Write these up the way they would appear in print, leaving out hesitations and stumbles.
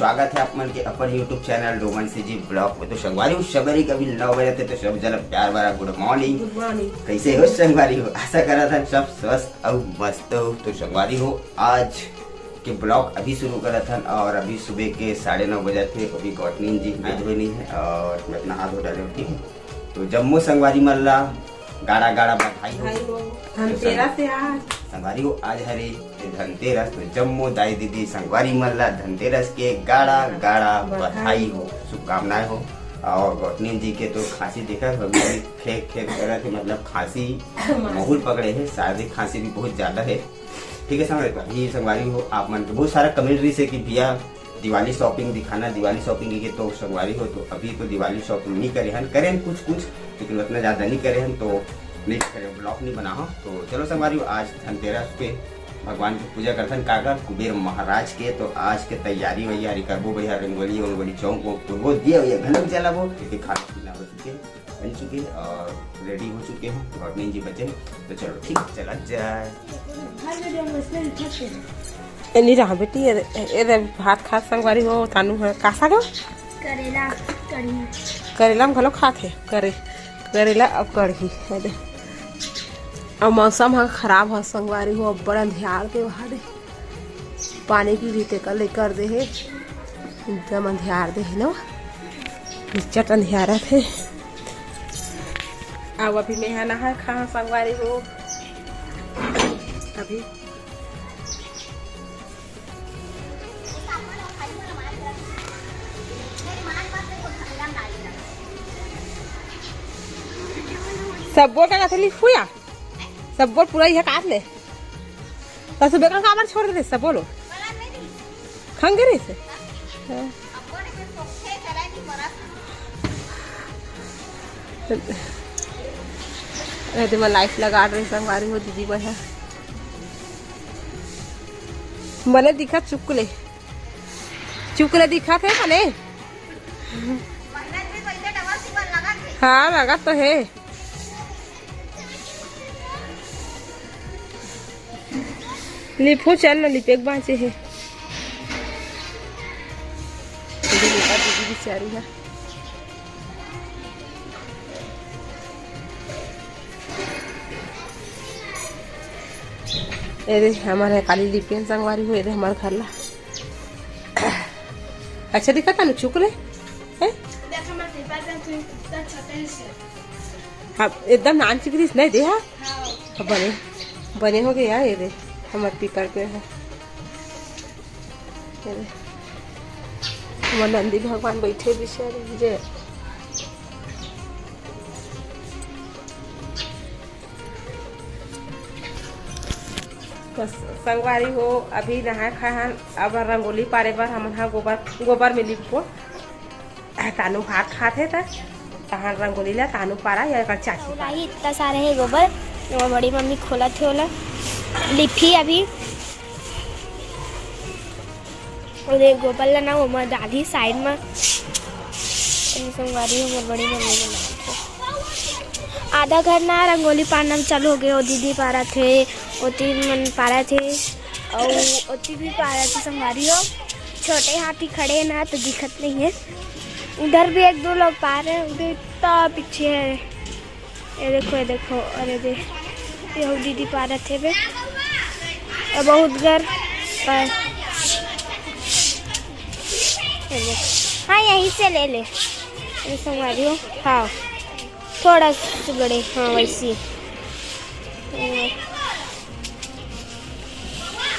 स्वागत है आप मन के अपन यूट्यूब चैनल डोमन से जी ब्लॉग में। तो संगवारी हो सबरी कभी 9 बजे थे तो सब जल प्यार भरा गुड मॉर्निंग। कैसे हो संगवारी हो? आशा करा था सब स्वस्थ और मस्त हो। तो संगवारी हो आज के ब्लॉग अभी शुरू करा था और अभी सुबह के 9:30 बजे थे। अभी गौतनी जी हाथ धोनी है और मैं अपना हाथ धो डाले। ठीक है तो जम्मू संगवारी मल्ला गाड़ा गाड़ा बधाई हो धनतेरस से। आज संगवारी हो आज हरे धनतेरस। तो जम्मू दाई दीदी संगवारी मल्ला धनतेरस के गाड़ा गाड़ा बधाई हो, शुभकामनाएं हो। और गौतनी जी के तो खांसी देखा खेक खेक कर थे, मतलब खांसी माहौल पकड़े है, शायद खांसी भी बहुत ज्यादा है। ठीक है संगवारी संगवारी हो आप मन के बहुत सारा कमेंट्री से कि भैया दिवाली शॉपिंग दिखाना, दिवाली शॉपिंग की। तो संगवारी हो तो अभी तो दिवाली शॉपिंग नहीं करे हैं, करें कुछ लेकिन उतना ज्यादा नहीं करे हैं तो नहीं करे, ब्लॉग नहीं बना हो। तो चलो संगवारी हो आज धनतेरस पे भगवान की पूजा करथन काका कुबेर महाराज के। तो आज के तैयारी भैया करबो भैया रंगोली वंगोली चौक वो दिए भैया घनक जलाबो क्योंकि खाना पीना हो चुके बन चुके और रेडी हो चुके हैं। गौतनी जी बचे तो चलो ठीक चला जाए। नहीं रहा बेटी ये भात खा संगवारी हो तानू है कासा गो करेला करेला हम घलो खाते करेला अब कढ़ी है दे। और मौसम है खराब है संगवारी हो, अब बड़ा अंधियार के वहाँ दे पानी की भी कल कर दे है एकदम अंधियार दे है ना चट अंधियारा थे। अब अभी मैं है नहा खा संगवारी हो अभी सब बोल का थली फुया सब बोल पूरा यह काट ले तो सुबह का काबर छोड़ दे सब बोलो खंगे रे से ऐसे मैं लाइट लगा रही संगवारी हो दीदी बढ़िया मने दिखा चुकले दिखा थे मने हाँ लगा तो है। लिपो चल ना लिपे एक बाँचे है दीदी बेचारी है। ये हमारे काली लिपियन संगवारी हुए हमारे घर ला अच्छा दिखा था ना चुकले हाँ एकदम नान चिकरी नहीं दे हाँ बने हो गए यार ये हमारे पीकर पे है हमारे नंदी भगवान बैठे बेचारे जे संगवारी हो अभी नहा खाए अब रंगोली पारे बार हम गोबर में लिपो तानू भात खाते तहां रंगोली ला तानू पारा या कर चाची इतना सारे है गोबर और बड़ी मम्मी खोला थे ओला लिपी अभी और एक गोबर ला ना वो मैं डाली साइड में संगवारी हो मोर बड़ी मम्मी ने आधा घर ना रंगोली पाना चालू हो गए। दीदी पारा थे ओती मन पारा थे और ओती भी पारा थे संगवारी हो। छोटे हाथी खड़े ना तो दिखत नहीं है, उधर भी एक दो लोग पा रहे हैं, उधर इतना पीछे है ये देखो अरे दे ये दीदी पा रहे थे बे और बहुत घर पर हाँ यहीं से ले ले संगवारी हो। हाँ थोड़ा सा बड़े हाँ वैसी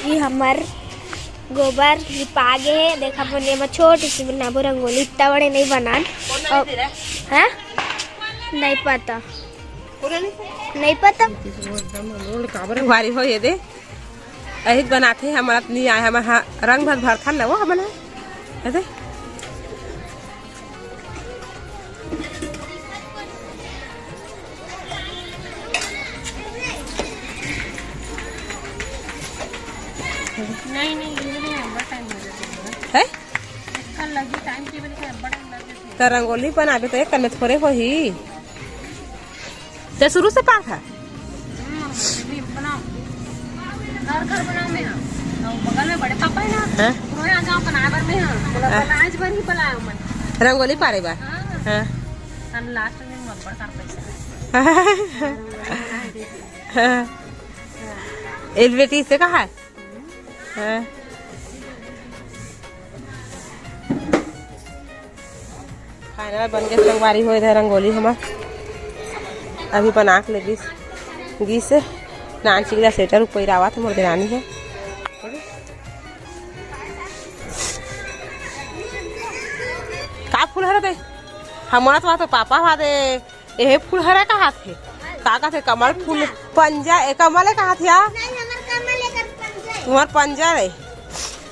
ये हमार गोबर लिपा गए है। देखा बने में छोटी सी बनाबो रंगोली इतना बड़े नहीं बना है नहीं पता भारी हो ये दे ऐसे बनाते हैं हमारा नहीं आया हमारा रंग भर भर था ना वो हमारा ऐसे नहीं है तो रंगोली बनाबे तो एक करने थोड़े हो ही तो शुरू से पाठ है घर बनाओ में बगल में बड़े पापा है ना, रोए आ जाओ बनावर में हां, बोला आज भर ही पलायो मन रंगोली पारे बा। हां हम लास्ट में मब्बर कर पैसा एल बेटी से कहा है। हां खाना बन के संगवारी हो इधर रंगोली हमार अभी बना के लगी घी से नान चिगला स्वेटर ऊपर आवा तो मोर देरानी है। का फूल हरा दे हमारा तो पापा हा दे ये फूल हरा का हाथ है का थे कमल फूल पंजा कमल है का हाथ या तुम्हार पंजा रे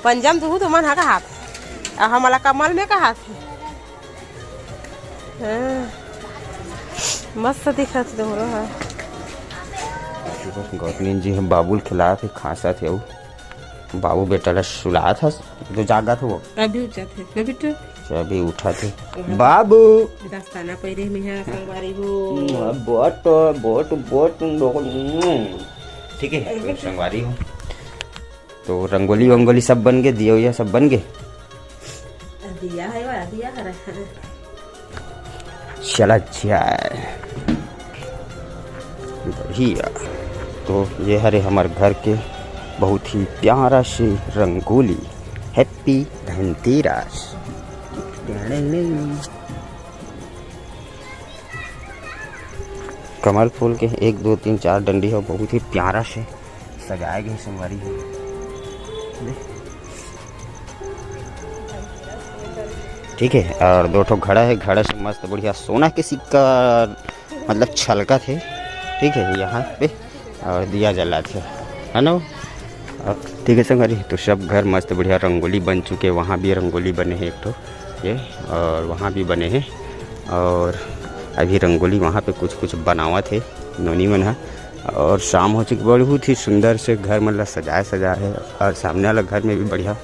पंजम दू तुमन हा का हाथ हमारा कमल में का हाथ है। मस्त दिखत दोनों है। गौतमी जी हम बाबुल खिला थे खांसा थे बाबू बेटा ला सुला था तो जागा था वो अभी उठा थे बेटा अभी उठा थे बाबू दस्ताना पहरे में है संगवारी हो बोट बोट बोट ठीक है संगवारी हो तो रंगोली वंगोली सब बन गए दिया हुआ सब बन गए दिया है वाला दिया है चला जाए बढ़िया। तो ये हरे हमारे घर के बहुत ही प्यारा से रंगोली हैप्पी धनतेरस। कमल फूल के 1 2 3 4 डंडी हो बहुत ही प्यारा से सजाए गए संगवारी है। ठीक है और 2 ठो घड़ा है घड़ा से मस्त बढ़िया सोना के सिक्का मतलब छलका थे ठीक है यहाँ पे और दिया जला थे है ना। ठीक है संगवारी तो सब घर मस्त बढ़िया रंगोली बन चुके वहाँ भी रंगोली बने हैं एक तो ये और वहाँ भी बने हैं और अभी रंगोली वहाँ पे कुछ कुछ बनावा थे नोनी मन है और शाम हो चुकी बहुत ही सुंदर से घर मतलब सजाया है और सामने वाला घर में भी बढ़िया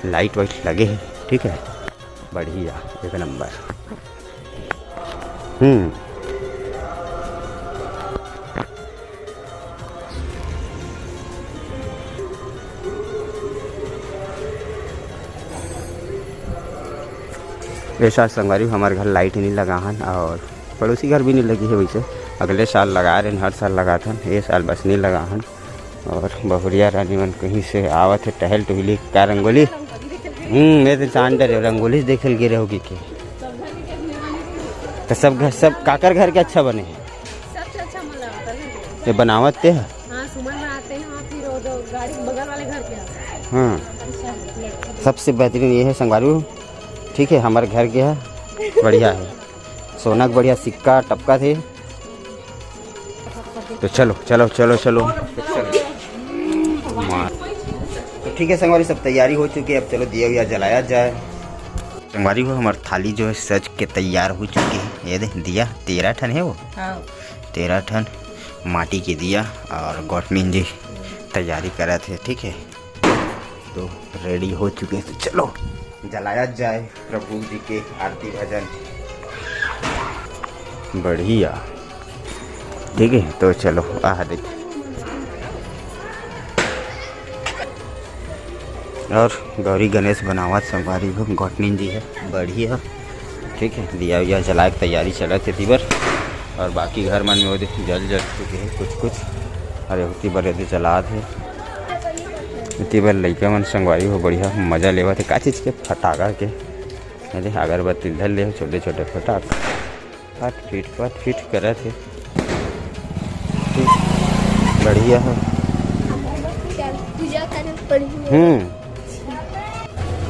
लाइट वाइट लगे हैं ठीक है बढ़िया एक नंबर। ऐसा संगवारी हमारे घर लाइट ही नहीं लगा हन और पड़ोसी घर भी नहीं लगी है वैसे अगले साल लगा रहे हर साल लगाते हैं ये साल बस नहीं लगा हन और बहुरिया रानी मन कहीं से आवत है टहल टहली का रंगोली मैं तो चांदर रंगोली देखे गिरे होगी कि तो सब घर सब काकर घर के अच्छा बने हैं सबसे अच्छा ये बनावत ते है। हाँ सुमन बनाते हैं और फिर वो गाड़ी बगल वाले घर के हाँ सबसे बेहतरीन ये है संगवारी ठीक है हमारे घर के है बढ़िया है सोना का बढ़िया सिक्का टपका थे तो चलो चलो चलो चलो तो ठीक है संगवारी सब तैयारी हो चुकी है अब चलो दिया हुआ जलाया जाए। संगवारी हो हमारी थाली जो है सज के तैयार हो चुकी है ये दे दिया 13 ठन है वो 13 ठन माटी के दिया और गौतमी जी तैयारी करा थे ठीक है तो रेडी हो चुके तो चलो जलाया जाए प्रभु जी के आरती भजन बढ़िया ठीक है तो चलो आह देख और गौरी गणेश बनावत संगवारी हो गौतमी जी है बढ़िया ठीक है दिया हुआ जलाए की तैयारी चला थे तीबर और बाकी घर मन में वो जल चुके हैं कुछ अरे होती बड़े जला थे इतनी बार लड़का मन संगवारी हो बढ़िया मजा लेवा थे का चीज़ के फटाका के अरे अगरबत्ती धर ले छोटे छोटे फटाक पट फिट करे थे बढ़िया है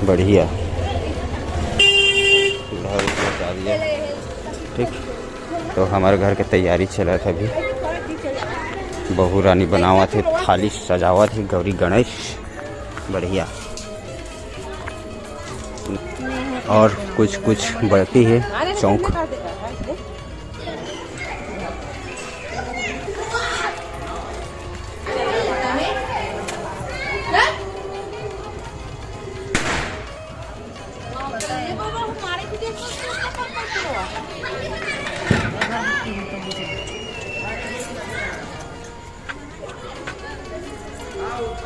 बढ़िया ठीक तो हमारे घर के तैयारी चला था अभी बहू रानी बनावा थे थाली सजावा थे गौरी गणेश बढ़िया और कुछ बाकी है चौक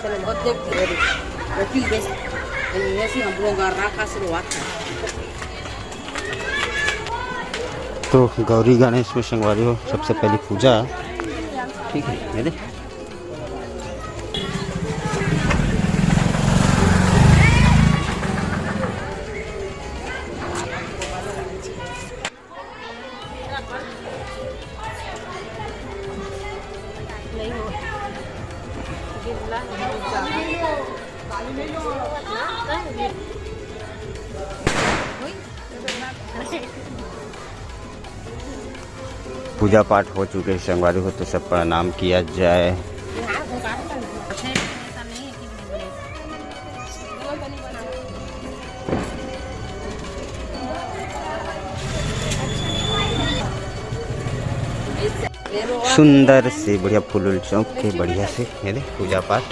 चलो बहुत देख तो गौरी गणेश में संगवारी हो सबसे पहली पूजा, ठीक है ये दे। पूजा पाठ हो चुके संगवारी हो तो सब प्रणाम किया जाए। सुंदर से बढ़िया फूल चौक के बढ़िया से ये दे पूजा पाठ,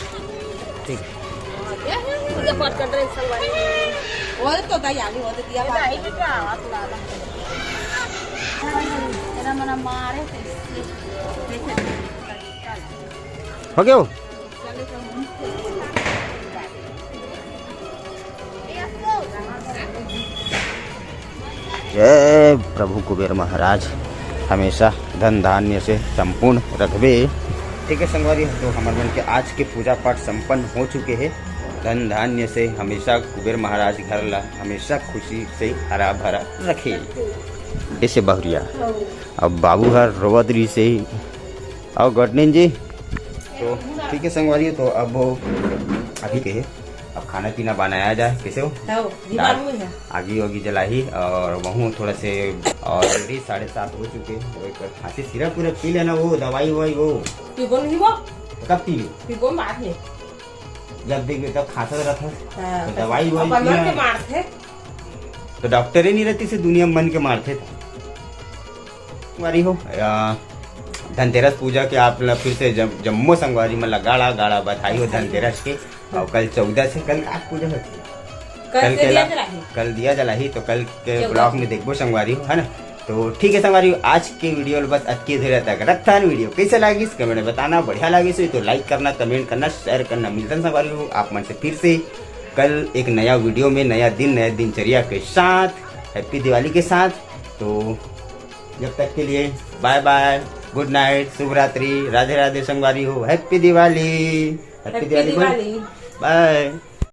ठीक है। हो गया। जय प्रभु कुबेर महाराज हमेशा धन धान्य से संपूर्ण रखबे, ठीक है संगवारी। तो हमारे मन के आज के पूजा पाठ संपन्न हो चुके हैं। धन धान्य से हमेशा कुबेर महाराज घर ला हमेशा खुशी से हरा भरा रखे, ऐसे बहुरिया। अब बाबू हर रोवतरी से ही और गटनेन जी, तो ठीक है संगवारी। तो अब अभी कहे अब खाना पीना बनाया जाए, कैसे हो आगी वागी जलाई और वहाँ थोड़ा से और 7:30 हो चुके। खांसी सिरप पूरा पी लेना, वो दवाई ववाई वो कब पी लो, जब देखे तब खाता रहता, तो दवाई ववाई तो डॉक्टर ही नहीं रहती से दुनिया मन के मारते संगवारी हो। धनतेरस पूजा के आप फिर से जम्मू संगवारी में गाड़ा गाड़ा बधाई हो धनतेरस के। और कल 14 से कल आज पूजा होती है, कल दिया जलाई, तो कल के ब्लॉग में देखो संगवारी हो, है ना। तो ठीक है संगवारी, आज के वीडियो बस अच्छी देर तक रखता है। वीडियो कैसे लगी इस कमेंट में बताना, बढ़िया लगी से तो लाइक करना, कमेंट करना, शेयर करना। मिलता है संगवारी हो आप मन से फिर से कल एक नया वीडियो में, नया दिन नया दिनचर्या के साथ, हैप्पी दिवाली के साथ। तो जब तक के लिए बाय बाय, गुड नाइट, शुभ रात्रि, राधे राधे संगवारी हो, happy Diwali, happy Diwali, bye.